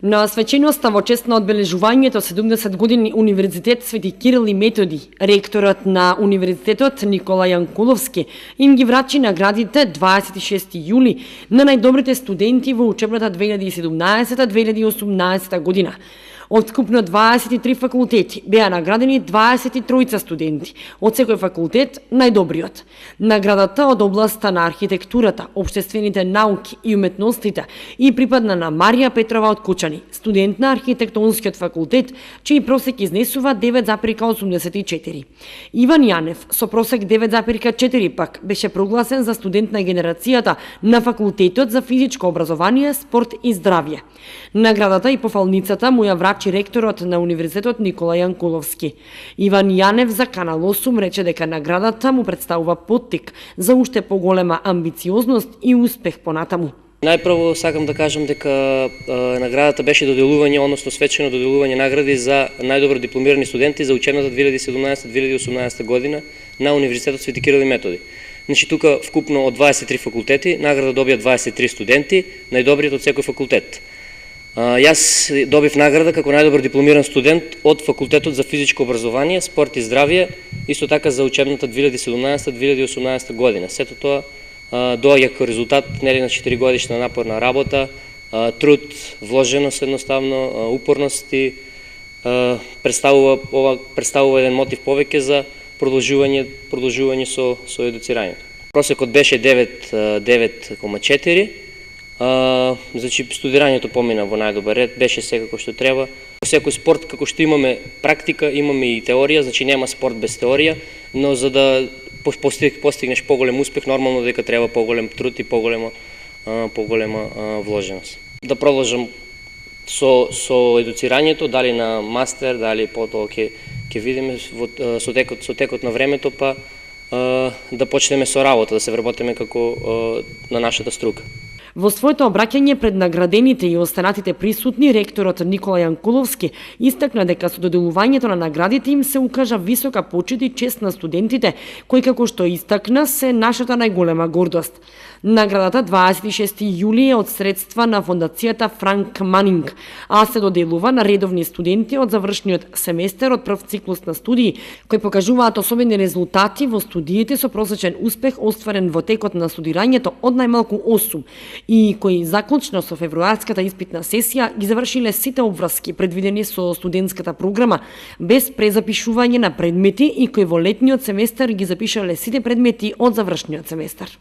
На свеченоста во чест на одбележувањето 70 години Универзитет Свети Кирил и Методи, ректорот на Универзитетот Никола Јанкуловски им ги врачи наградите 26 јули на најдобрите студенти во учебната 2017-2018 година. Од скупно 23 факултети беа наградени 23 студенти, од секој факултет најдобриот. Наградата од областа на архитектурата, општествените науки и уметностите и припадна на Марија Петрова од Кучани, студент на архитектонскиот факултет, чиј просек изнесува 9,84. Иван Јанев со просек 9,4 пак беше прогласен за студент на генерацијата на факултетот за физичко образование, спорт и здравје. Наградата и пофалницата му ја врачи ректорот на Универзитетот Никола Јанкуловски. Иван Јанев за Канал 8 рече дека наградата му представува поттик за уште поголема амбициозност и успех понатаму. Најпрво сакам да кажам дека наградата беше доделување, односно свечено доделување награди за најдобро дипломирани студенти за учебната 2017-2018 година на Универзитетот Свети Кирил и Методи. Значи тука вкупно од 23 факултети награда добија 23 студенти, најдобриот од секој факултет. Јас добив награда како најдобар дипломиран студент од Факултетот за физичко образование, спорт и здравје, исто така за учебната 2017-2018 година. Сето тоа доаѓа како резултат на 4 годишна напорна работа, труд, вложеност едноставно, упорност и представува еден мотив повеќе за продолжување со едуцирањето. Просекот беше 9,4. Значи студирањето помина во најдобар ред, беше секако што треба. Во секој спорт како што имаме практика, имаме и теорија, значи нема спорт без теорија, но за да постигнеш поголем успех, нормално дека треба поголем труд и поголема вложеност. Да продолжам со едуцирањето, дали на мастер, дали потоа ќе видиме со текот на времето, па да почнеме со работа, да се вработиме како на нашата струка. Во своето обраќање пред наградените и останатите присутни, ректорот Никола Јанкуловски истакна дека со доделувањето на наградите им се укажа висока почит и чест на студентите, кои како што истакна се нашата најголема гордост. Наградата 26 јули е од средства на фондацијата Франк Манинг, а се доделува на редовни студенти од завршниот семестер од прв циклус на студии, кои покажуваат особени резултати во студиите со просечен успех остварен во текот на студирањето од најмалку 8 и кои заклучно со февруарската испитна сесија ги завршиле сите обврски предвидени со студентската програма без презапишување на предмети и кои во летниот семестер ги запишале сите предмети од завршниот семестер.